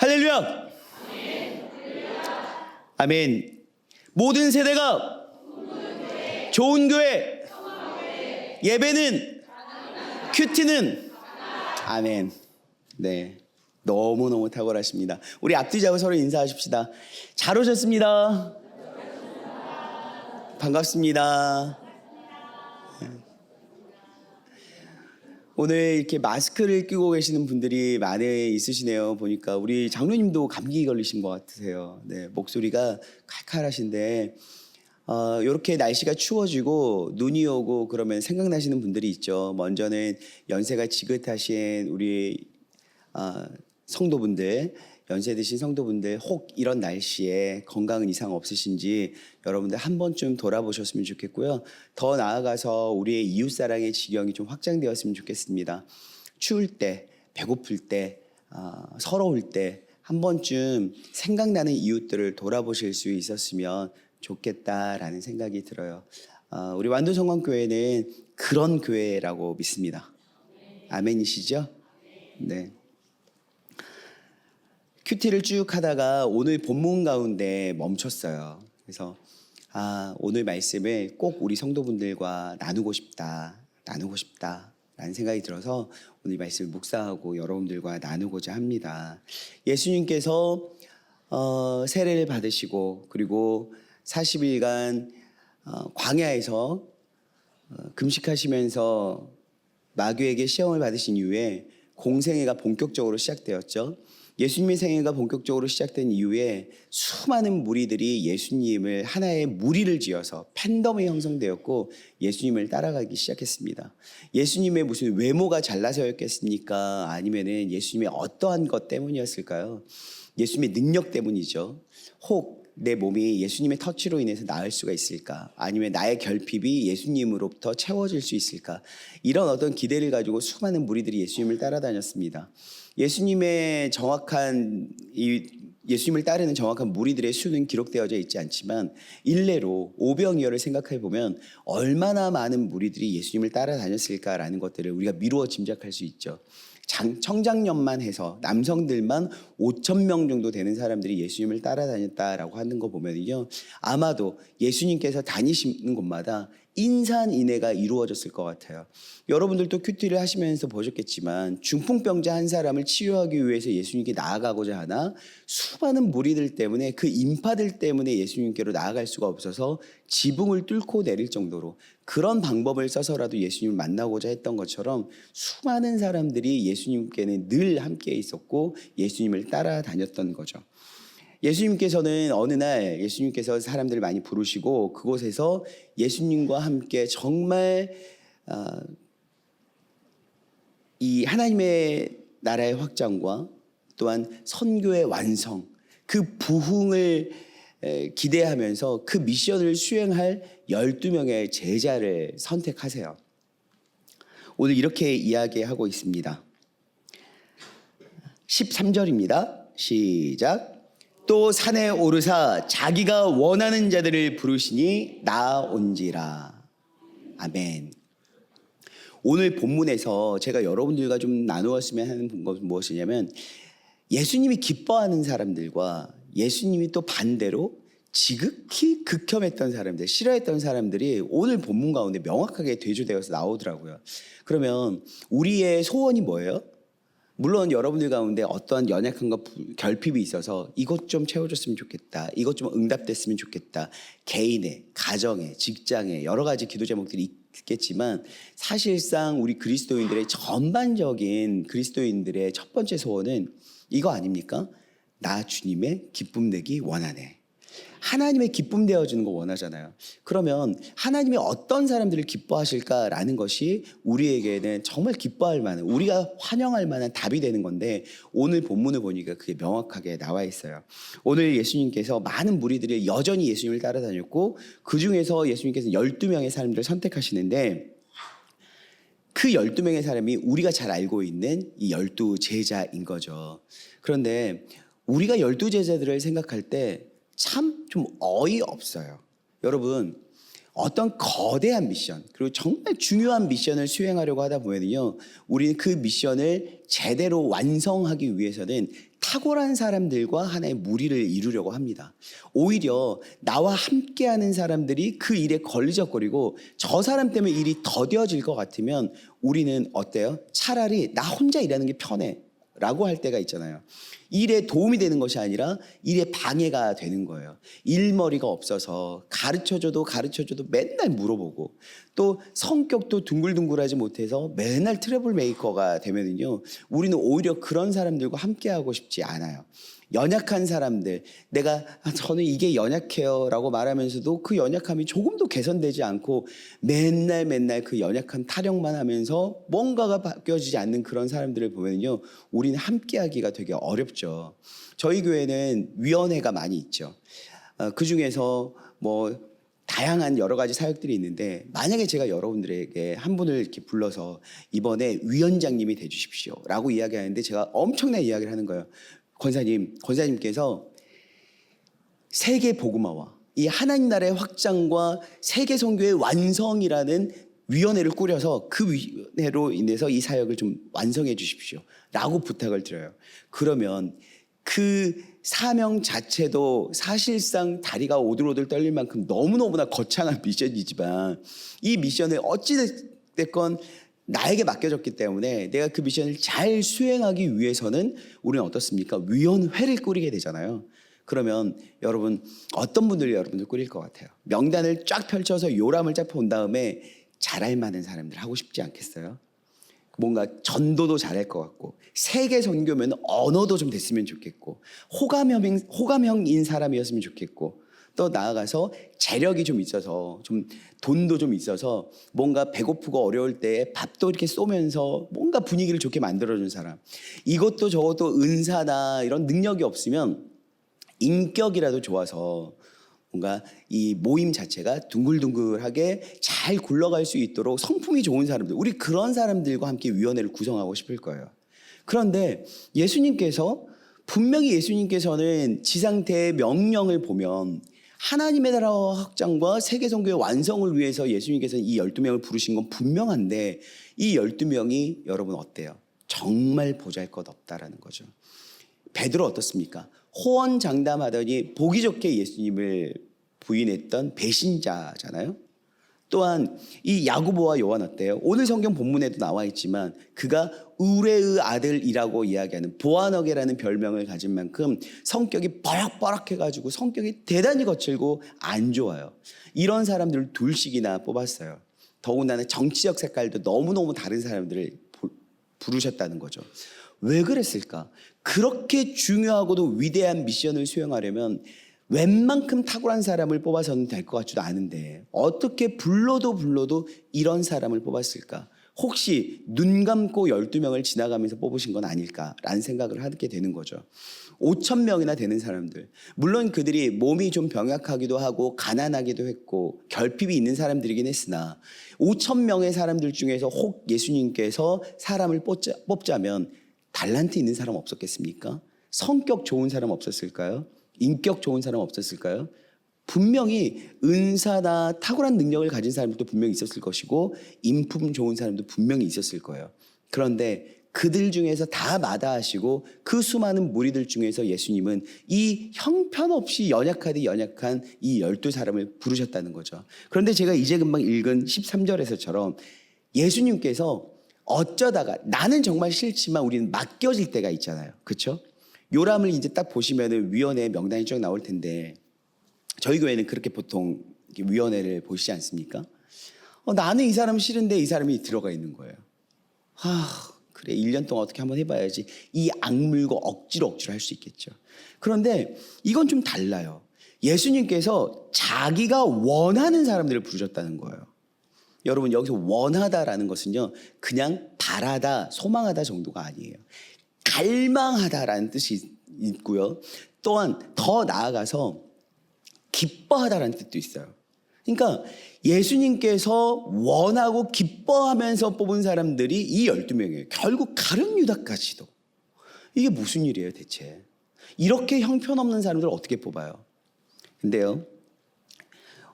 할렐루야! 아멘. 모든 세대가 좋은 교회, 예배는, 큐티는, 아멘. 네, 너무너무 탁월하십니다. 우리 앞뒤 잡고 서로 인사하십시다. 잘 오셨습니다. 반갑습니다. 오늘 이렇게 마스크를 끼고 계시는 분들이 많이 있으시네요. 보니까 우리 장로님도 감기 걸리신 것 같으세요. 네, 목소리가 칼칼하신데 이렇게 날씨가 추워지고 눈이 오고 그러면 생각나시는 분들이 있죠. 먼저는 연세가 지긋하신 우리 성도분들, 연세 드신 성도분들, 혹 이런 날씨에 건강은 이상 없으신지 여러분들 한 번쯤 돌아보셨으면 좋겠고요. 더 나아가서 우리의 이웃사랑의 지경이 좀 확장되었으면 좋겠습니다. 추울 때, 배고플 때, 서러울 때 한 번쯤 생각나는 이웃들을 돌아보실 수 있었으면 좋겠다라는 생각이 들어요. 우리 완도성광교회는 그런 교회라고 믿습니다. 아멘이시죠? 네. 큐티를 쭉 하다가 오늘 본문 가운데 멈췄어요. 그래서 오늘 말씀을 꼭 우리 성도분들과 나누고 싶다라는 생각이 들어서 오늘 말씀을 묵상하고 여러분들과 나누고자 합니다. 예수님께서 세례를 받으시고 그리고 40일간 광야에서 금식하시면서 마귀에게 시험을 받으신 이후에 공생애가 본격적으로 시작되었죠. 예수님의 생애가 본격적으로 시작된 이후에 수많은 무리들이 예수님을 하나의 무리를 지어서 팬덤이 형성되었고 예수님을 따라가기 시작했습니다. 예수님의 무슨 외모가 잘나서였겠습니까? 아니면은 예수님의 어떠한 것 때문이었을까요? 예수님의 능력 때문이죠. 혹 내 몸이 예수님의 터치로 인해서 나을 수가 있을까? 아니면 나의 결핍이 예수님으로부터 채워질 수 있을까? 이런 어떤 기대를 가지고 수많은 무리들이 예수님을 따라다녔습니다. 예수님의 예수님을 따르는 정확한 무리들의 수는 기록되어져 있지 않지만 일례로 오병이어를 생각해 보면 얼마나 많은 무리들이 예수님을 따라다녔을까라는 것들을 우리가 미루어 짐작할 수 있죠. 청장년만 해서 남성들만 5,000명 정도 되는 사람들이 예수님을 따라다녔다라고 하는 거 보면요, 아마도 예수님께서 다니시는 곳마다 인산인해가 이루어졌을 것 같아요. 여러분들도 큐티를 하시면서 보셨겠지만 중풍병자 한 사람을 치유하기 위해서 예수님께 나아가고자 하나 수많은 무리들 때문에 그 인파들 때문에 예수님께로 나아갈 수가 없어서 지붕을 뚫고 내릴 정도로 그런 방법을 써서라도 예수님을 만나고자 했던 것처럼 수많은 사람들이 예수님께는 늘 함께 있었고 예수님을 따라다녔던 거죠. 예수님께서는 어느 날 예수님께서 사람들을 많이 부르시고 그곳에서 예수님과 함께 정말 이 하나님의 나라의 확장과 또한 선교의 완성, 그 부흥을 기대하면서 그 미션을 수행할 12명의 제자를 선택하세요. 오늘 이렇게 이야기하고 있습니다. 13절입니다. 시작. 또 산에 오르사 자기가 원하는 자들을 부르시니 나온지라. 아멘. 오늘 본문에서 제가 여러분들과 좀 나누었으면 하는 것은 무엇이냐면 예수님이 기뻐하는 사람들과 예수님이 또 반대로 지극히 극혐했던 사람들, 싫어했던 사람들이 오늘 본문 가운데 명확하게 대조되어서 나오더라고요. 그러면 우리의 소원이 뭐예요? 물론 여러분들 가운데 어떠한 연약함과 결핍이 있어서 이것 좀 채워줬으면 좋겠다, 이것 좀 응답됐으면 좋겠다, 개인의, 가정의, 직장의 여러 가지 기도 제목들이 있겠지만 사실상 우리 그리스도인들의 전반적인 그리스도인들의 첫 번째 소원은 이거 아닙니까? 나 주님의 기쁨 되기 원하네. 하나님의 기쁨 되어주는 거 원하잖아요. 그러면 하나님이 어떤 사람들을 기뻐하실까라는 것이 우리에게는 정말 기뻐할 만한, 우리가 환영할 만한 답이 되는 건데 오늘 본문을 보니까 그게 명확하게 나와 있어요. 오늘 예수님께서 많은 무리들이 여전히 예수님을 따라다녔고 그 중에서 예수님께서 12명의 사람들을 선택하시는데 그 12명의 사람이 우리가 잘 알고 있는 이 12제자인 거죠. 그런데 우리가 12제자들을 생각할 때 참 좀 어이없어요. 여러분, 어떤 거대한 미션, 그리고 정말 중요한 미션을 수행하려고 하다 보면요, 우리는 그 미션을 제대로 완성하기 위해서는 탁월한 사람들과 하나의 무리를 이루려고 합니다. 오히려 나와 함께하는 사람들이 그 일에 걸리적거리고 저 사람 때문에 일이 더뎌질 것 같으면 우리는 어때요? 차라리 나 혼자 일하는 게 편해 라고 할 때가 있잖아요. 일에 도움이 되는 것이 아니라 일에 방해가 되는 거예요. 일머리가 없어서 가르쳐줘도 맨날 물어보고, 또 성격도 둥글둥글하지 못해서 맨날 트러블 메이커가 되면은요, 우리는 오히려 그런 사람들과 함께하고 싶지 않아요. 연약한 사람들, 저는 이게 연약해요 라고 말하면서도 그 연약함이 조금도 개선되지 않고 맨날 그 연약한 타령만 하면서 뭔가가 바뀌어지지 않는 그런 사람들을 보면요, 우리는 함께하기가 되게 어렵죠. 저희 교회는 위원회가 많이 있죠. 그 중에서 다양한 여러 가지 사역들이 있는데, 만약에 제가 여러분들에게 한 분을 이렇게 불러서 이번에 위원장님이 돼주십시오 라고 이야기하는데, 제가 엄청난 이야기를 하는 거예요. 권사님께서 세계 복음화와 이 하나님 나라의 확장과 세계 선교의 완성이라는 위원회를 꾸려서 그 위원회로 인해서 이 사역을 좀 완성해 주십시오 라고 부탁을 드려요. 그러면 그 사명 자체도 사실상 다리가 오들오들 떨릴 만큼 너무너무나 거창한 미션이지만, 이 미션을 어찌됐건 나에게 맡겨졌기 때문에 내가 그 미션을 잘 수행하기 위해서는 우리는 어떻습니까? 위원회를 꾸리게 되잖아요. 그러면 여러분, 어떤 분들이 여러분들 꾸릴 것 같아요? 명단을 쫙 펼쳐서 요람을 쫙 본 다음에 잘할 만한 사람들 하고 싶지 않겠어요? 뭔가 전도도 잘할 것 같고, 세계 선교면 언어도 좀 됐으면 좋겠고, 호감형인 사람이었으면 좋겠고, 또 나아가서 재력이 좀 있어서, 좀 돈도 좀 있어서 뭔가 배고프고 어려울 때 밥도 이렇게 쏘면서 뭔가 분위기를 좋게 만들어준 사람. 이것도 저것도 은사나 이런 능력이 없으면 인격이라도 좋아서 뭔가 이 모임 자체가 둥글둥글하게 잘 굴러갈 수 있도록 성품이 좋은 사람들, 우리 그런 사람들과 함께 위원회를 구성하고 싶을 거예요. 그런데 분명히 예수님께서는 지상태의 명령을 보면 하나님의 나라 확장과 세계 선교의 완성을 위해서 예수님께서는 이 12명을 부르신 건 분명한데, 이 12명이 여러분 어때요? 정말 보잘것없다라는 거죠. 베드로 어떻습니까? 호언장담하더니 보기 좋게 예수님을 부인했던 배신자잖아요. 또한 이 야고보와 요한 어때요? 오늘 성경 본문에도 나와 있지만 그가 우레의 아들이라고 이야기하는 보아너게라는 별명을 가진 만큼 성격이 버럭버럭해가지고 성격이 대단히 거칠고 안 좋아요. 이런 사람들을 둘씩이나 뽑았어요. 더군다나 정치적 색깔도 너무너무 다른 사람들을 부르셨다는 거죠. 왜 그랬을까? 그렇게 중요하고도 위대한 미션을 수행하려면 웬만큼 탁월한 사람을 뽑아서는 될 것 같지도 않은데 어떻게 불러도 이런 사람을 뽑았을까? 혹시 눈 감고 12명을 지나가면서 뽑으신 건 아닐까라는 생각을 하게 되는 거죠. 5,000명이나 되는 사람들, 물론 그들이 몸이 좀 병약하기도 하고 가난하기도 했고 결핍이 있는 사람들이긴 했으나 5,000명의 사람들 중에서 혹 예수님께서 사람을 뽑자면 달란트 있는 사람 없었겠습니까? 성격 좋은 사람 없었을까요? 인격 좋은 사람 없었을까요? 분명히 은사나 탁월한 능력을 가진 사람들도 분명히 있었을 것이고 인품 좋은 사람도 분명히 있었을 거예요. 그런데 그들 중에서 다 마다하시고 그 수많은 무리들 중에서 예수님은 이 형편없이 연약한 이 12사람을 부르셨다는 거죠. 그런데 제가 이제 금방 읽은 13절에서처럼 예수님께서 어쩌다가 나는 정말 싫지만 우리는 맡겨질 때가 있잖아요. 그렇죠? 요람을 이제 딱 보시면은 위원회 명단이 쭉 나올 텐데 저희 교회는 그렇게 보통 위원회를 보시지 않습니까? 나는 이 사람 싫은데 이 사람이 들어가 있는 거예요. 그래 1년 동안 어떻게 한번 해봐야지. 이 악물고 억지로 할 수 있겠죠. 그런데 이건 좀 달라요. 예수님께서 자기가 원하는 사람들을 부르셨다는 거예요. 여러분 여기서 원하다라는 것은요 그냥 바라다 소망하다 정도가 아니에요. 갈망하다라는 뜻이 있고요. 또한 더 나아가서 기뻐하다라는 뜻도 있어요. 그러니까 예수님께서 원하고 기뻐하면서 뽑은 사람들이 이 12명이에요. 결국 가룟 유다까지도. 이게 무슨 일이에요 대체? 이렇게 형편없는 사람들을 어떻게 뽑아요? 근데요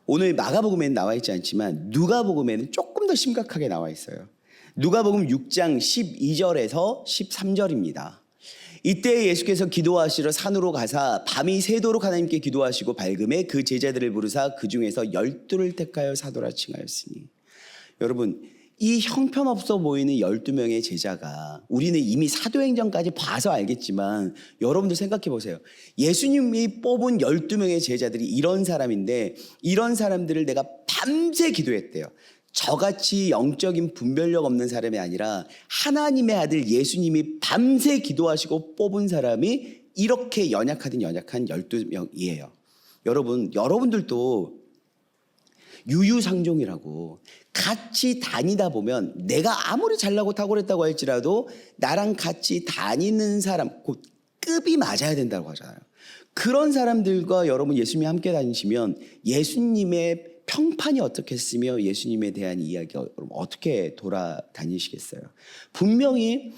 오늘 마가복음에는 나와 있지 않지만 누가복음에는 조금 더 심각하게 나와 있어요. 누가복음 6장 12절에서 13절입니다. 이때 예수께서 기도하시러 산으로 가사 밤이 새도록 하나님께 기도하시고 밝음에 그 제자들을 부르사 그 중에서 12를 택하여 사도라 칭하였으니. 여러분, 이 형편없어 보이는 12명의 제자가 우리는 이미 사도행전까지 봐서 알겠지만 여러분들 생각해 보세요. 예수님이 뽑은 12명의 제자들이 이런 사람인데 이런 사람들을 내가 밤새 기도했대요. 저같이 영적인 분별력 없는 사람이 아니라 하나님의 아들 예수님이 밤새 기도하시고 뽑은 사람이 이렇게 연약한 12명이에요. 여러분들도 유유상종이라고 같이 다니다 보면 내가 아무리 잘나고 탁월했다고 할지라도 나랑 같이 다니는 사람, 곧 급이 맞아야 된다고 하잖아요. 그런 사람들과 여러분 예수님이 함께 다니시면 예수님의 평판이 어떻겠으며 예수님에 대한 이야기가 어떻게 돌아다니시겠어요? 분명히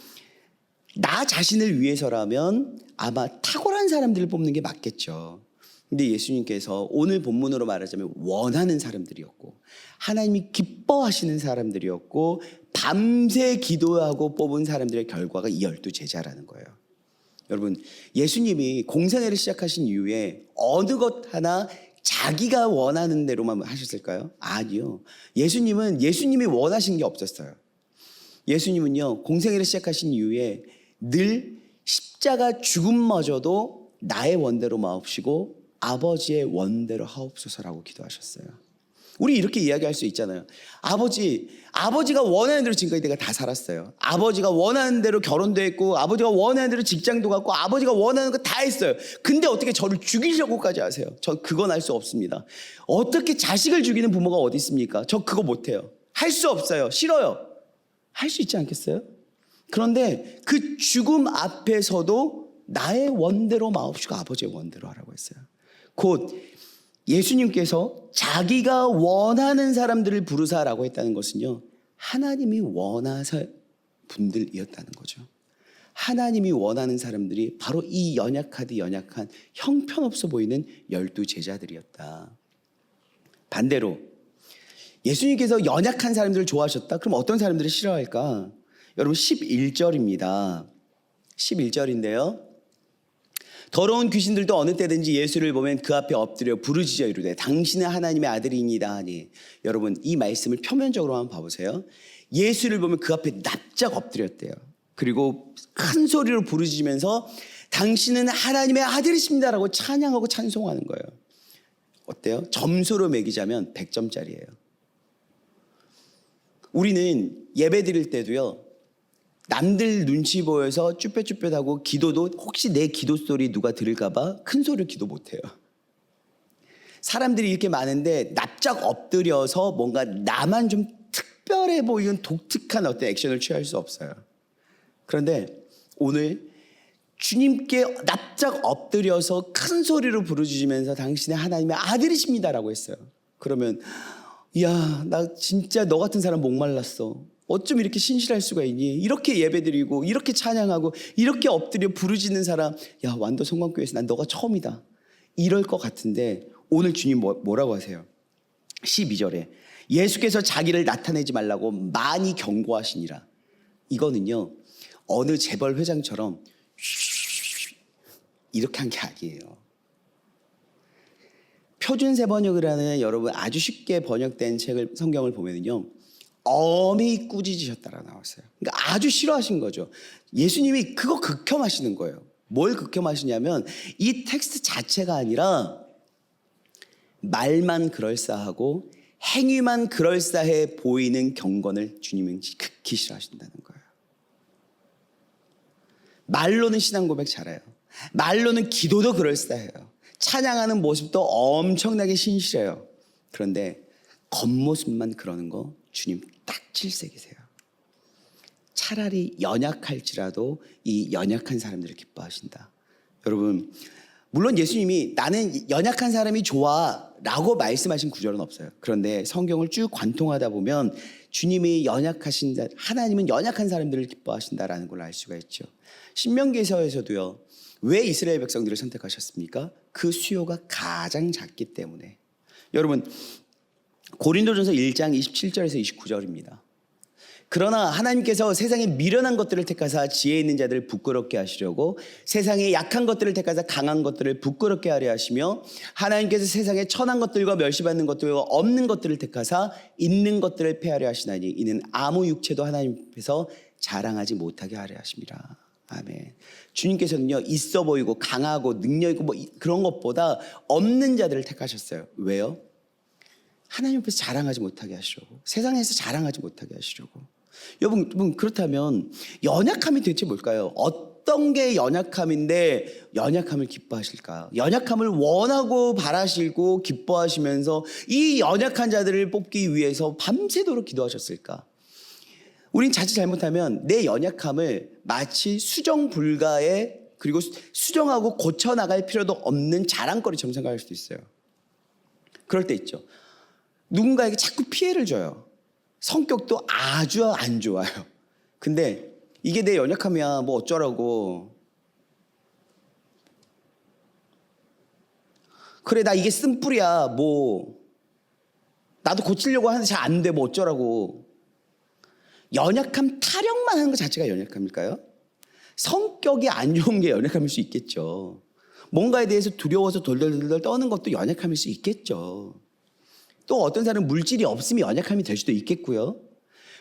나 자신을 위해서라면 아마 탁월한 사람들을 뽑는 게 맞겠죠. 근데 예수님께서 오늘 본문으로 말하자면 원하는 사람들이었고 하나님이 기뻐하시는 사람들이었고 밤새 기도하고 뽑은 사람들의 결과가 이 12제자라는 거예요. 여러분, 예수님이 공생애를 시작하신 이후에 어느 것 하나 자기가 원하는 대로만 하셨을까요? 아니요. 예수님이 원하신 게 없었어요. 예수님은요, 공생애를 시작하신 이후에 늘 십자가 죽음마저도 나의 원대로 마옵시고 아버지의 원대로 하옵소서라고 기도하셨어요. 우리 이렇게 이야기할 수 있잖아요. 아버지가 원하는 대로 지금까지 내가 다 살았어요. 아버지가 원하는 대로 결혼도 했고 아버지가 원하는 대로 직장도 갔고 아버지가 원하는 거 다 했어요. 근데 어떻게 저를 죽이려고까지 하세요? 저 그건 할 수 없습니다. 어떻게 자식을 죽이는 부모가 어디 있습니까? 저 그거 못해요. 할 수 없어요. 싫어요. 할 수 있지 않겠어요? 그런데 그 죽음 앞에서도 나의 원대로 마옵시고 아버지의 원대로 하라고 했어요. 곧 예수님께서 자기가 원하는 사람들을 부르사라고 했다는 것은요, 하나님이 원하사 분들이었다는 거죠. 하나님이 원하는 사람들이 바로 이 연약한 형편없어 보이는 12제자들이었다. 반대로 예수님께서 연약한 사람들을 좋아하셨다? 그럼 어떤 사람들을 싫어할까? 여러분 11절입니다. 11절인데요. 더러운 귀신들도 어느 때든지 예수를 보면 그 앞에 엎드려 부르짖어 이르되 당신은 하나님의 아들이니이다 하니. 여러분 이 말씀을 표면적으로 한번 봐보세요. 예수를 보면 그 앞에 납작 엎드렸대요. 그리고 큰 소리로 부르짖으면서 당신은 하나님의 아들이십니다라고 찬양하고 찬송하는 거예요. 어때요? 점수로 매기자면 100점짜리예요. 우리는 예배 드릴 때도요, 남들 눈치 보여서 쭈뼛쭈뼛하고 기도도 혹시 내 기도 소리 누가 들을까 봐 큰 소리로 기도 못해요. 사람들이 이렇게 많은데 납작 엎드려서 뭔가 나만 좀 특별해 보이는 독특한 어떤 액션을 취할 수 없어요. 그런데 오늘 주님께 납작 엎드려서 큰 소리로 부르짖으면서 당신의 하나님의 아들이십니다라고 했어요. 그러면 야, 나 진짜 너 같은 사람 목말랐어. 어쩜 이렇게 신실할 수가 있니? 이렇게 예배드리고 이렇게 찬양하고 이렇게 엎드려 부르짖는 사람, 야, 완도 성광교회에서 난 너가 처음이다, 이럴 것 같은데 오늘 주님 뭐라고 하세요? 12절에 예수께서 자기를 나타내지 말라고 많이 경고하시니라. 이거는요, 어느 재벌 회장처럼 이렇게 한 게 아니에요. 표준세 번역을 하는 여러분 아주 쉽게 번역된 성경을 보면요, 엄히 꾸짖으셨다라고 나왔어요. 그러니까 아주 싫어하신 거죠. 예수님이 그거 극혐하시는 거예요. 뭘 극혐하시냐면 이 텍스트 자체가 아니라 말만 그럴싸하고 행위만 그럴싸해 보이는 경건을 주님은 극히 싫어하신다는 거예요. 말로는 신앙 고백 잘해요. 말로는 기도도 그럴싸해요. 찬양하는 모습도 엄청나게 신실해요. 그런데 겉모습만 그러는 거 주님 딱 질색이세요. 차라리 연약할지라도 이 연약한 사람들을 기뻐하신다. 여러분, 물론 예수님이 나는 연약한 사람이 좋아 라고 말씀하신 구절은 없어요. 그런데 성경을 쭉 관통하다 보면 주님이 하나님은 연약한 사람들을 기뻐하신다라는 걸 알 수가 있죠. 신명기서에서도요, 왜 이스라엘 백성들을 선택하셨습니까? 그 수요가 가장 작기 때문에. 여러분, 고린도전서 1장 27절에서 29절입니다. 그러나 하나님께서 세상의 미련한 것들을 택하사 지혜 있는 자들을 부끄럽게 하시려고 세상의 약한 것들을 택하사 강한 것들을 부끄럽게 하려 하시며 하나님께서 세상의 천한 것들과 멸시받는 것들과 없는 것들을 택하사 있는 것들을 폐하려 하시나니 이는 아무 육체도 하나님 앞에서 자랑하지 못하게 하려 하심이라. 아멘. 주님께서는요, 있어 보이고 강하고 능력 있고 뭐 그런 것보다 없는 자들을 택하셨어요. 왜요? 하나님 앞에서 자랑하지 못하게 하시려고, 세상에서 자랑하지 못하게 하시려고. 여러분, 그렇다면 연약함이 대체 뭘까요? 어떤 게 연약함인데 연약함을 기뻐하실까? 연약함을 원하고 바라시고 기뻐하시면서 이 연약한 자들을 뽑기 위해서 밤새도록 기도하셨을까? 우린 자칫 잘못하면 내 연약함을 마치 수정 불가의, 그리고 수정하고 고쳐나갈 필요도 없는 자랑거리처럼 생각할 수도 있어요. 그럴 때 있죠. 누군가에게 자꾸 피해를 줘요. 성격도 아주 안 좋아요. 근데 이게 내 연약함이야, 뭐 어쩌라고. 그래, 나 이게 쓴뿌리야, 뭐 나도 고치려고 하는데 잘 안 돼, 뭐 어쩌라고. 연약함 타령만 하는 것 자체가 연약함일까요? 성격이 안 좋은 게 연약함일 수 있겠죠. 뭔가에 대해서 두려워서 돌돌돌 떠는 것도 연약함일 수 있겠죠. 또 어떤 사람은 물질이 없으면 연약함이 될 수도 있겠고요.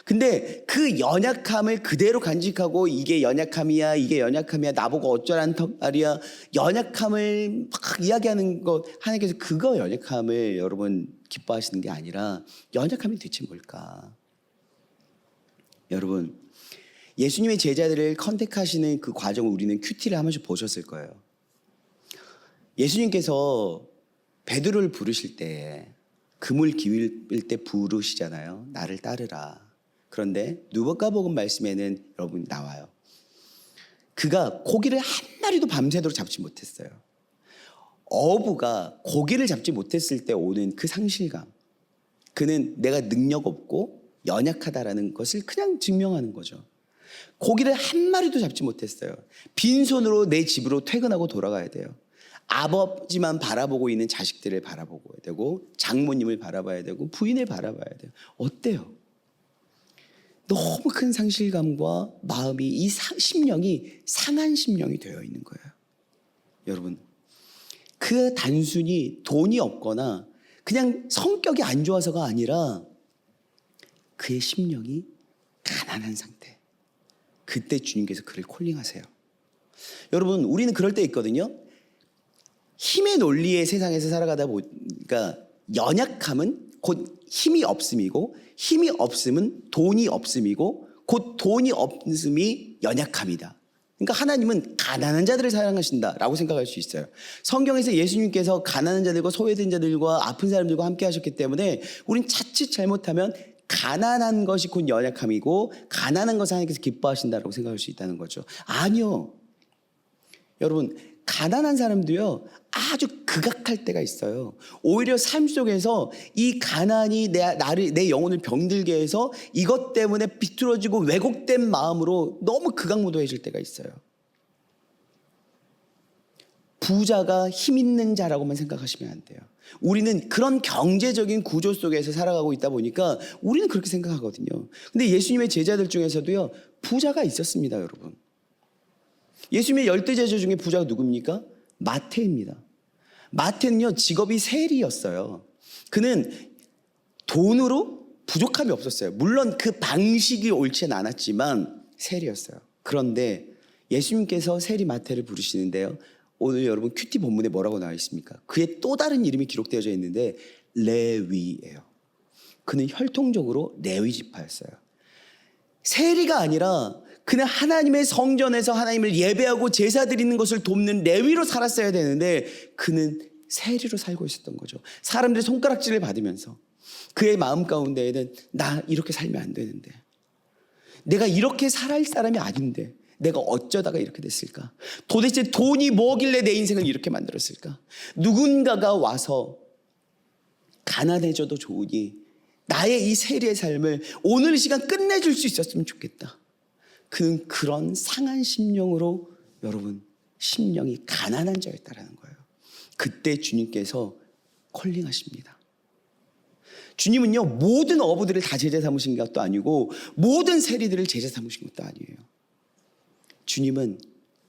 근데 그 연약함을 그대로 간직하고 이게 연약함이야, 이게 연약함이야, 나보고 어쩌라는 말이야, 연약함을 막 이야기하는 것, 하나님께서 그거 연약함을 여러분 기뻐하시는 게 아니라 연약함이 대체 뭘까? 여러분, 예수님의 제자들을 컨택하시는 그 과정을 우리는 큐티를 한 번씩 보셨을 거예요. 예수님께서 베드로를 부르실 때 그물 기울일 때 부르시잖아요. 나를 따르라. 그런데 누가복음 말씀에는 여러분 나와요. 그가 고기를 한 마리도 밤새도록 잡지 못했어요. 어부가 고기를 잡지 못했을 때 오는 그 상실감, 그는 내가 능력 없고 연약하다라는 것을 그냥 증명하는 거죠. 고기를 한 마리도 잡지 못했어요. 빈손으로 내 집으로 퇴근하고 돌아가야 돼요. 아버지만 바라보고 있는 자식들을 바라보고 되고, 장모님을 바라봐야 되고, 부인을 바라봐야 돼요. 어때요? 너무 큰 상실감과 마음이, 이 심령이 상한 심령이 되어 있는 거예요. 여러분, 그 단순히 돈이 없거나 그냥 성격이 안 좋아서가 아니라 그의 심령이 가난한 상태. 그때 주님께서 그를 콜링하세요. 여러분, 우리는 그럴 때 있거든요. 힘의 논리의 세상에서 살아가다 보니까 연약함은 곧 힘이 없음이고, 힘이 없음은 돈이 없음이고, 곧 돈이 없음이 연약함이다. 그러니까 하나님은 가난한 자들을 사랑하신다라고 생각할 수 있어요. 성경에서 예수님께서 가난한 자들과 소외된 자들과 아픈 사람들과 함께 하셨기 때문에 우린 자칫 잘못하면 가난한 것이 곧 연약함이고 가난한 것을 하나님께서 기뻐하신다라고 생각할 수 있다는 거죠. 아니요. 여러분, 가난한 사람도요, 아주 극악할 때가 있어요. 오히려 삶 속에서 이 가난이 내 영혼을 병들게 해서 이것 때문에 비틀어지고 왜곡된 마음으로 너무 극악무도해질 때가 있어요. 부자가 힘 있는 자라고만 생각하시면 안 돼요. 우리는 그런 경제적인 구조 속에서 살아가고 있다 보니까 우리는 그렇게 생각하거든요. 근데 예수님의 제자들 중에서도요, 부자가 있었습니다, 여러분. 예수님의 10대 제자 중에 부자가 누굽니까? 마태입니다. 마태는요, 직업이 세리였어요. 그는 돈으로 부족함이 없었어요. 물론 그 방식이 옳지는 않았지만 세리였어요. 그런데 예수님께서 세리 마태를 부르시는데요, 오늘 여러분 큐티 본문에 뭐라고 나와 있습니까? 그의 또 다른 이름이 기록되어져 있는데 레위예요. 그는 혈통적으로 레위 지파였어요. 세리가 아니라 그는 하나님의 성전에서 하나님을 예배하고 제사 드리는 것을 돕는 레위로 살았어야 되는데 그는 세리로 살고 있었던 거죠. 사람들의 손가락질을 받으면서 그의 마음 가운데에는 나 이렇게 살면 안 되는데, 내가 이렇게 살아갈 사람이 아닌데 내가 어쩌다가 이렇게 됐을까? 도대체 돈이 뭐길래 내 인생을 이렇게 만들었을까? 누군가가 와서 가난해져도 좋으니 나의 이 세리의 삶을 오늘 이 시간 끝내줄 수 있었으면 좋겠다. 그는 그런 상한 심령으로 여러분 심령이 가난한 자였다라는 거예요. 그때 주님께서 콜링하십니다. 주님은요, 모든 어부들을 다 제자 삼으신 것도 아니고 모든 세리들을 제자 삼으신 것도 아니에요. 주님은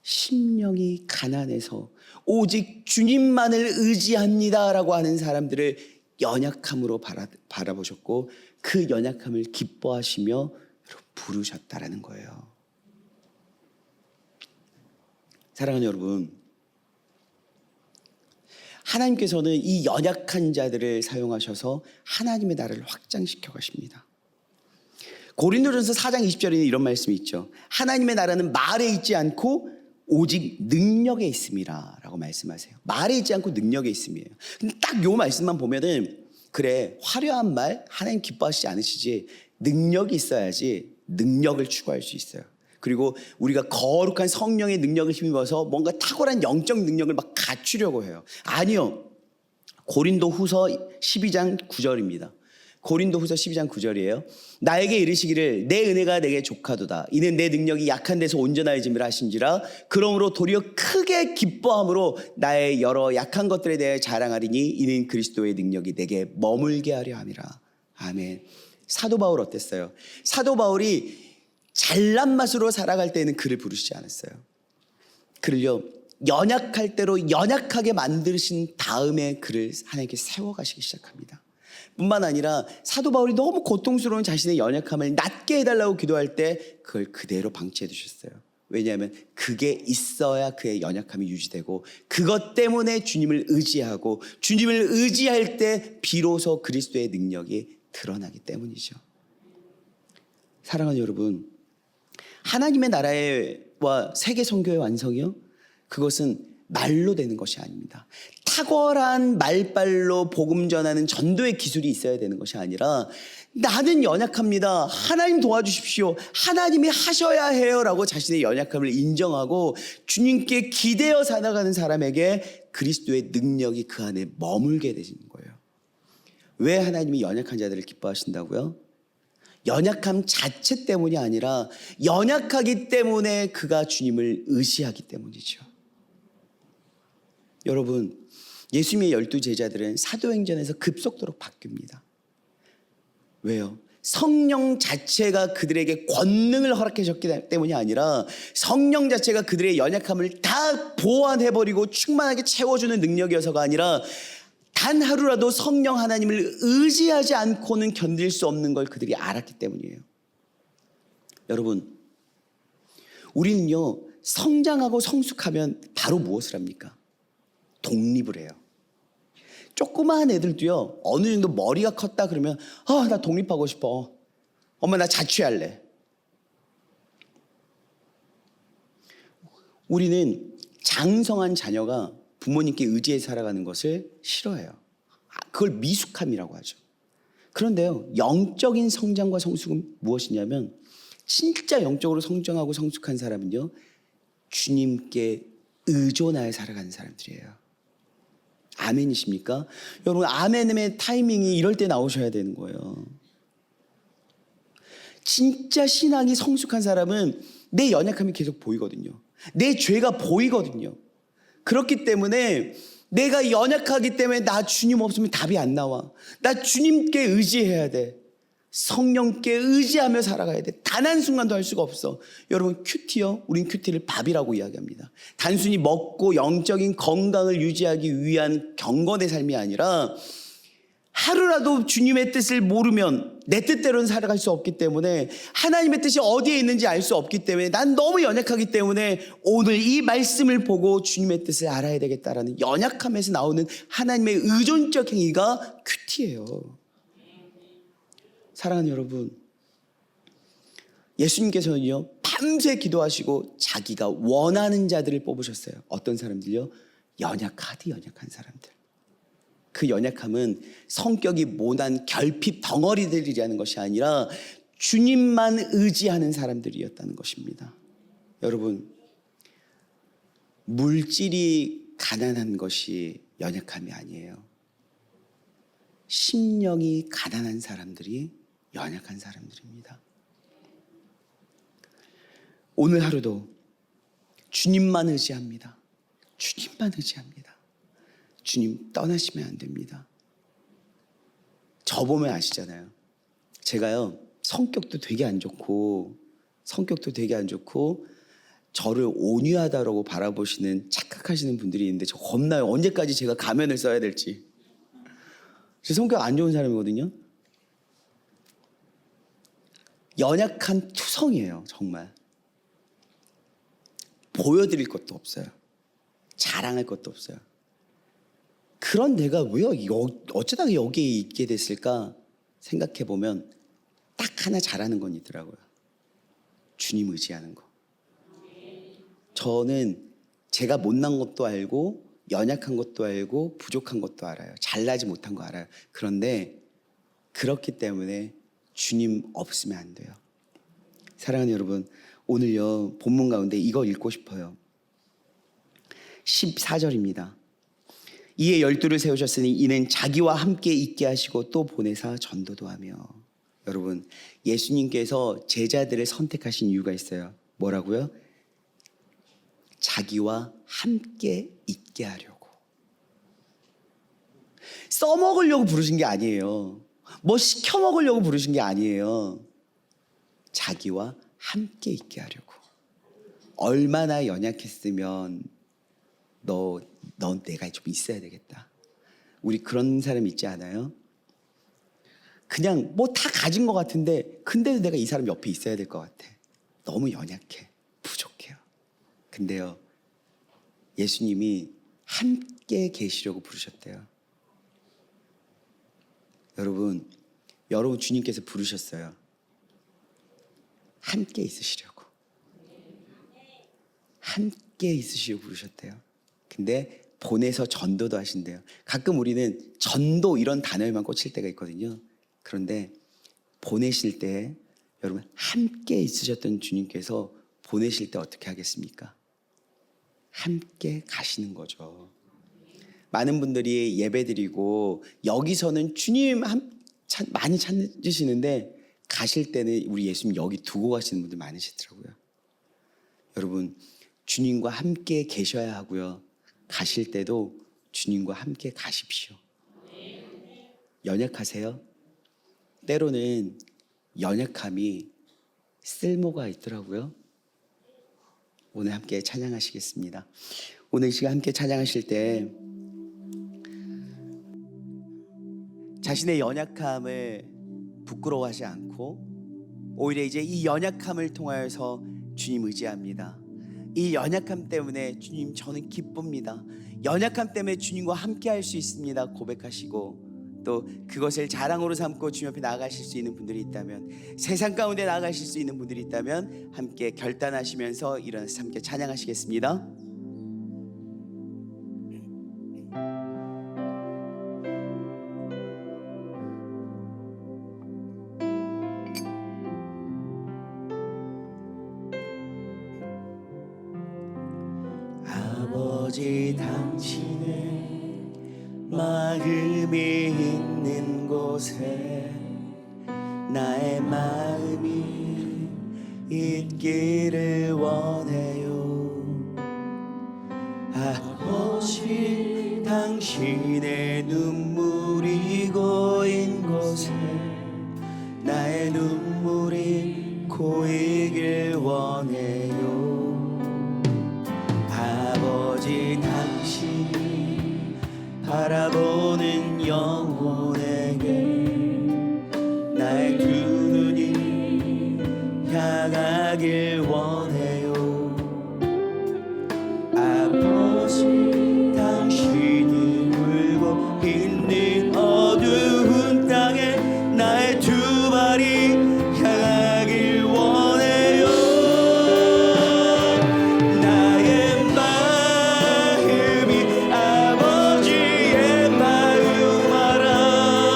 심령이 가난해서 오직 주님만을 의지합니다라고 하는 사람들을 연약함으로 바라보셨고 그 연약함을 기뻐하시며 부르셨다라는 거예요. 사랑하는 여러분, 하나님께서는 이 연약한 자들을 사용하셔서 하나님의 나라를 확장시켜 가십니다. 고린도전서 4장 20절에 이런 말씀이 있죠. 하나님의 나라는 말에 있지 않고 오직 능력에 있음이라 라고 말씀하세요. 말에 있지 않고 능력에 있음이에요. 근데 딱 요 말씀만 보면은 그래, 화려한 말 하나님 기뻐하시지 않으시지, 능력이 있어야지 능력을 추구할 수 있어요. 그리고 우리가 거룩한 성령의 능력을 힘입어서 뭔가 탁월한 영적 능력을 막 갖추려고 해요. 아니요. 고린도 후서 12장 9절입니다. 고린도 후서 12장 9절이에요. 나에게 이르시기를 내 은혜가 내게 족하도다. 이는 내 능력이 약한 데서 온전하여짐이라 하신지라. 그러므로 도리어 크게 기뻐함으로 나의 여러 약한 것들에 대해 자랑하리니 이는 그리스도의 능력이 내게 머물게 하려 함이라. 아멘. 사도 바울 어땠어요? 사도 바울이 잘난 맛으로 살아갈 때는 그를 부르시지 않았어요. 그를요, 연약할 대로 연약하게 만드신 다음에 그를 하나님께 세워가시기 시작합니다. 뿐만 아니라 사도 바울이 너무 고통스러운 자신의 연약함을 낫게 해달라고 기도할 때 그걸 그대로 방치해 두셨어요. 왜냐하면 그게 있어야 그의 연약함이 유지되고 그것 때문에 주님을 의지하고 주님을 의지할 때 비로소 그리스도의 능력이 드러나기 때문이죠. 사랑하는 여러분, 하나님의 나라와 세계 선교의 완성이요, 그것은 말로 되는 것이 아닙니다. 탁월한 말발로 복음 전하는 전도의 기술이 있어야 되는 것이 아니라 나는 연약합니다. 하나님 도와주십시오. 하나님이 하셔야 해요 라고 자신의 연약함을 인정하고 주님께 기대어 살아가는 사람에게 그리스도의 능력이 그 안에 머물게 되는 거예요. 왜 하나님이 연약한 자들을 기뻐하신다고요? 연약함 자체 때문이 아니라 연약하기 때문에 그가 주님을 의지하기 때문이죠. 여러분, 예수님의 12제자들은 사도행전에서 급속도로 바뀝니다. 왜요? 성령 자체가 그들에게 권능을 허락해 줬기 때문이 아니라 성령 자체가 그들의 연약함을 다 보완해버리고 충만하게 채워주는 능력이어서가 아니라 단 하루라도 성령 하나님을 의지하지 않고는 견딜 수 없는 걸 그들이 알았기 때문이에요. 여러분, 우리는요, 성장하고 성숙하면 바로 무엇을 합니까? 독립을 해요. 조그마한 애들도요, 어느 정도 머리가 컸다 그러면 나 독립하고 싶어. 엄마 나 자취할래. 우리는 장성한 자녀가 부모님께 의지해 살아가는 것을 싫어해요. 그걸 미숙함이라고 하죠. 그런데요, 영적인 성장과 성숙은 무엇이냐면 진짜 영적으로 성장하고 성숙한 사람은요, 주님께 의존하여 살아가는 사람들이에요. 아멘이십니까? 여러분, 아멘의 타이밍이 이럴 때 나오셔야 되는 거예요. 진짜 신앙이 성숙한 사람은 내 연약함이 계속 보이거든요. 내 죄가 보이거든요. 그렇기 때문에 내가 연약하기 때문에 나 주님 없으면 답이 안 나와. 나 주님께 의지해야 돼. 성령께 의지하며 살아가야 돼. 단 한순간도 할 수가 없어. 여러분, 큐티요? 우린 큐티를 밥이라고 이야기합니다. 단순히 먹고 영적인 건강을 유지하기 위한 경건의 삶이 아니라 하루라도 주님의 뜻을 모르면 내 뜻대로는 살아갈 수 없기 때문에 하나님의 뜻이 어디에 있는지 알 수 없기 때문에 난 너무 연약하기 때문에 오늘 이 말씀을 보고 주님의 뜻을 알아야 되겠다라는 연약함에서 나오는 하나님의 의존적 행위가 큐티예요. 사랑하는 여러분, 예수님께서는요, 밤새 기도하시고 자기가 원하는 자들을 뽑으셨어요. 어떤 사람들요? 연약하디 연약한 사람들. 그 연약함은 성격이 모난 결핍 덩어리들이라는 것이 아니라 주님만 의지하는 사람들이었다는 것입니다. 여러분, 물질이 가난한 것이 연약함이 아니에요. 심령이 가난한 사람들이 연약한 사람들입니다. 오늘 하루도 주님만 의지합니다. 주님만 의지합니다. 주님 떠나시면 안 됩니다. 저 보면 아시잖아요. 제가요 성격도 되게 안 좋고 저를 온유하다라고 바라보시는 착각하시는 분들이 있는데 저 겁나요. 언제까지 제가 가면을 써야 될지. 제 성격 안 좋은 사람이거든요. 연약한 투성이에요. 정말 보여드릴 것도 없어요. 자랑할 것도 없어요. 그런 내가 왜 어쩌다가 여기에 있게 됐을까 생각해보면 딱 하나 잘하는 건 있더라고요. 주님 의지하는 거. 저는 제가 못난 것도 알고 연약한 것도 알고 부족한 것도 알아요. 잘나지 못한 거 알아요. 그런데 그렇기 때문에 주님 없으면 안 돼요. 사랑하는 여러분, 오늘요 본문 가운데 이거 읽고 싶어요. 14절입니다. 이에 12를 세우셨으니 이는 자기와 함께 있게 하시고 또 보내사 전도도 하며. 여러분, 예수님께서 제자들을 선택하신 이유가 있어요. 뭐라고요? 자기와 함께 있게 하려고. 써먹으려고 부르신 게 아니에요. 뭐 시켜 먹으려고 부르신 게 아니에요. 자기와 함께 있게 하려고. 얼마나 연약했으면 넌 내가 좀 있어야 되겠다. 우리 그런 사람 있지 않아요? 그냥 뭐 다 가진 것 같은데 근데도 내가 이 사람 옆에 있어야 될 것 같아. 너무 연약해. 부족해요. 근데요 예수님이 함께 계시려고 부르셨대요. 여러분 주님께서 부르셨어요. 함께 있으시려고. 함께 있으시려고 부르셨대요. 근데 보내서 전도도 하신대요. 가끔 우리는 전도 이런 단어에만 꽂힐 때가 있거든요. 그런데 보내실 때 여러분 함께 있으셨던 주님께서 보내실 때 어떻게 하겠습니까? 함께 가시는 거죠. 많은 분들이 예배드리고 여기서는 주님 많이 찾으시는데 가실 때는 우리 예수님 여기 두고 가시는 분들 많으시더라고요. 여러분 주님과 함께 계셔야 하고요. 가실 때도 주님과 함께 가십시오. 연약하세요? 때로는 연약함이 쓸모가 있더라고요. 오늘 함께 찬양하시겠습니다. 오늘 이 시간 함께 찬양하실 때 자신의 연약함을 부끄러워하지 않고 오히려 이제 이 연약함을 통하여서 주님 의지합니다. 이 연약함 때문에 주님 저는 기쁩니다. 연약함 때문에 주님과 함께 할 수 있습니다. 고백하시고 또 그것을 자랑으로 삼고 주님 앞에 나아가실 수 있는 분들이 있다면, 세상 가운데 나아가실 수 있는 분들이 있다면 함께 결단하시면서 일어나서 함께 찬양하시겠습니다. 아버지 당신의 마음이 있는 곳에 나의 마음이 있기를 원해요. 아버지 당신의 눈물이 고인 곳에 나의 눈물이 고이길 원해요. 아버지 당신이 바라보는 영혼에게 나의 두 눈이 향하길 원해요. 아버지 당신이 울고 있는 어두운 땅에 나의 두 발이 향하길 원해요. 나의 마음이 아버지의 마음 알아.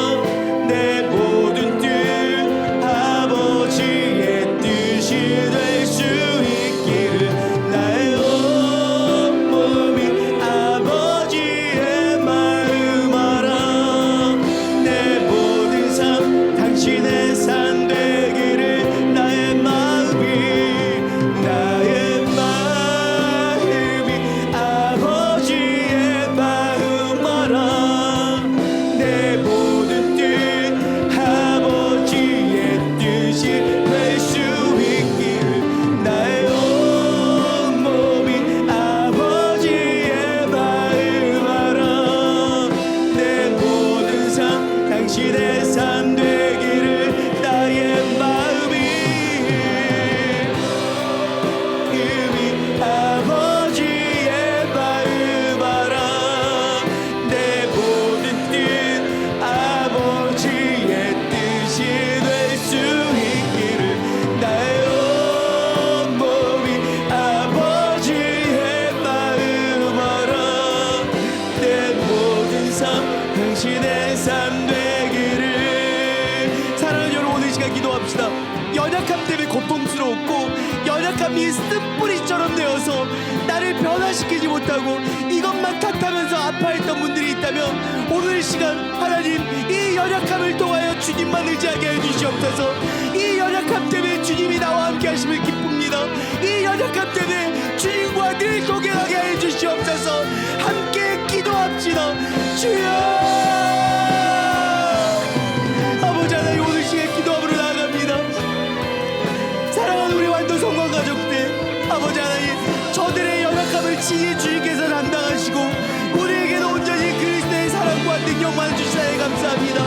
당신의 삶 되기를. 사랑하는 여러분, 오늘 시간 기도합시다. 연약함 때문에 고통스러웠고 연약함이 쓴뿌리처럼 되어서 나를 변화시키지 못하고 이것만 탓하면서 아파했던 분들이 있다면 오늘 시간 하나님, 이 연약함을 통하여 주님만 의지하게 해주시옵소서. 이 연약함 때문에 주님이 나와 함께 하심을 기쁩니다. 이 연약함 때문에 주님과 늘 동행하게 해주시옵소서. 함께 기도합시다. 주여, 아버지 하나님, 오늘 시간 기도함으로 나아갑니다. 사랑하는 우리 완도성과 가족들, 아버지 하나님, 저들의 연약함을 친히 주님께서 담당하시고 우리에게는 온전히 그리스도의 사랑과 능력만 주시사에 감사합니다.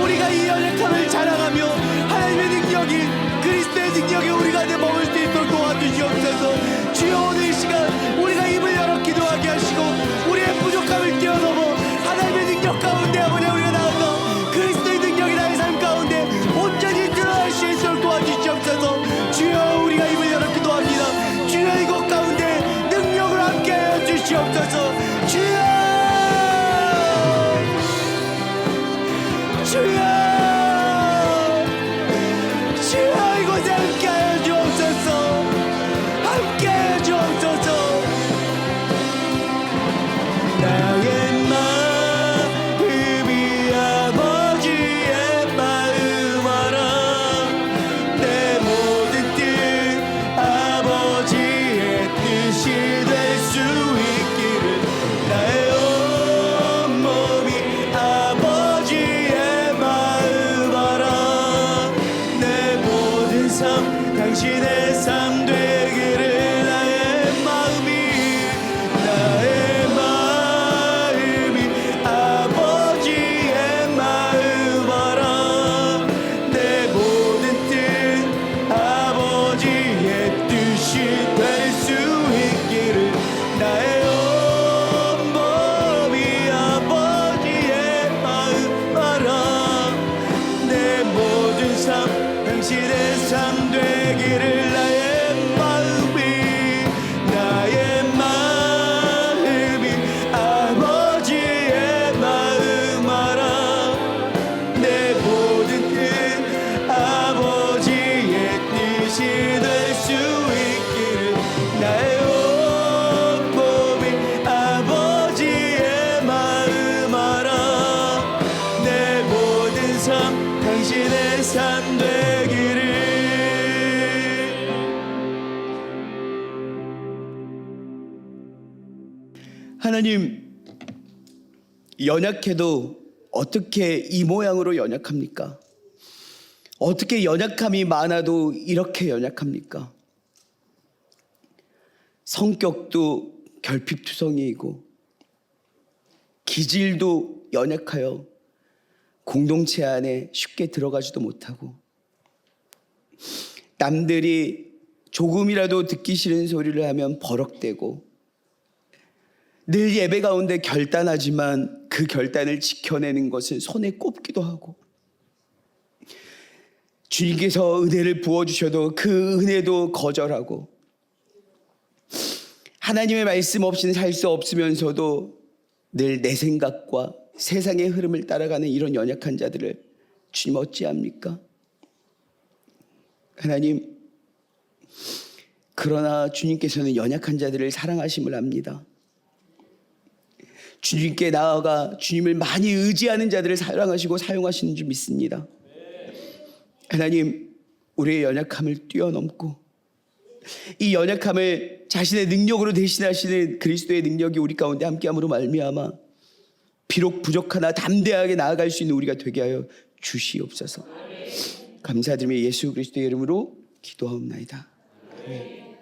우리가 이 연약함을 자랑하며 하나님의 능력이, 그리스도의 능력이 우리가 안에 머물 수 있도록 도와주시옵소서. 주여, 오늘 이 시간 우리가 입을 열어 기도하게 하시고 우리의 부족함을 뛰어넘어 하나님의 능력 가운데 아버지 우리가 나아가 그리스도의 능력이 나의 삶 가운데 온전히 드러날 수 있도록 도와주시옵소서. 주여, 우리가 입을 열어 기도합니다. 주여, 이것 가운데 능력을 함께하여 주시옵소서. 주여, 주여, 주여, 이곳에 함께하여 주옵소서. 함께하여 주옵소서. 나의 마음이 아버지의 마음 알아. 내 모든 뜻 아버지의 뜻이 될 수 있기를. 나의 온몸이 아버지의 마음 알아. 내 모든 삶 당신의 삶 되기를. 나의 마음이 아버지의 마음 알아. 내 모든 뜻 아버지의 뜻이 될 수 있기를. 나의 온몸이 아버지의 마음 알아. 내 모든 삶 당신의 삶 되기를. 나의 마음이 아버지의 마음 알아. 내 모든 뜻 아버지의 뜻이 될 수 있기를. 나의 온몸이 아버지의 마음 알아. 내 모든 삶 당신의 삶 되기를. 하나님, 연약해도 어떻게 이 모양으로 연약합니까? 어떻게 연약함이 많아도 이렇게 연약합니까? 성격도 결핍투성이이고 기질도 연약하여 공동체 안에 쉽게 들어가지도 못하고 남들이 조금이라도 듣기 싫은 소리를 하면 버럭대고 늘 예배 가운데 결단하지만 그 결단을 지켜내는 것을 손에 꼽기도 하고 주님께서 은혜를 부어주셔도 그 은혜도 거절하고 하나님의 말씀 없이는 살 수 없으면서도 늘 내 생각과 세상의 흐름을 따라가는 이런 연약한 자들을 주님 어찌합니까? 하나님, 그러나 주님께서는 연약한 자들을 사랑하심을 압니다. 주님께 나아가 주님을 많이 의지하는 자들을 사랑하시고 사용하시는 줄 믿습니다. 하나님, 우리의 연약함을 뛰어넘고 이 연약함을 자신의 능력으로 대신하시는 그리스도의 능력이 우리 가운데 함께함으로 말미암아 비록 부족하나 담대하게 나아갈 수 있는 우리가 되게 하여 주시옵소서. 감사드리며 예수 그리스도의 이름으로 기도하옵나이다. 아멘.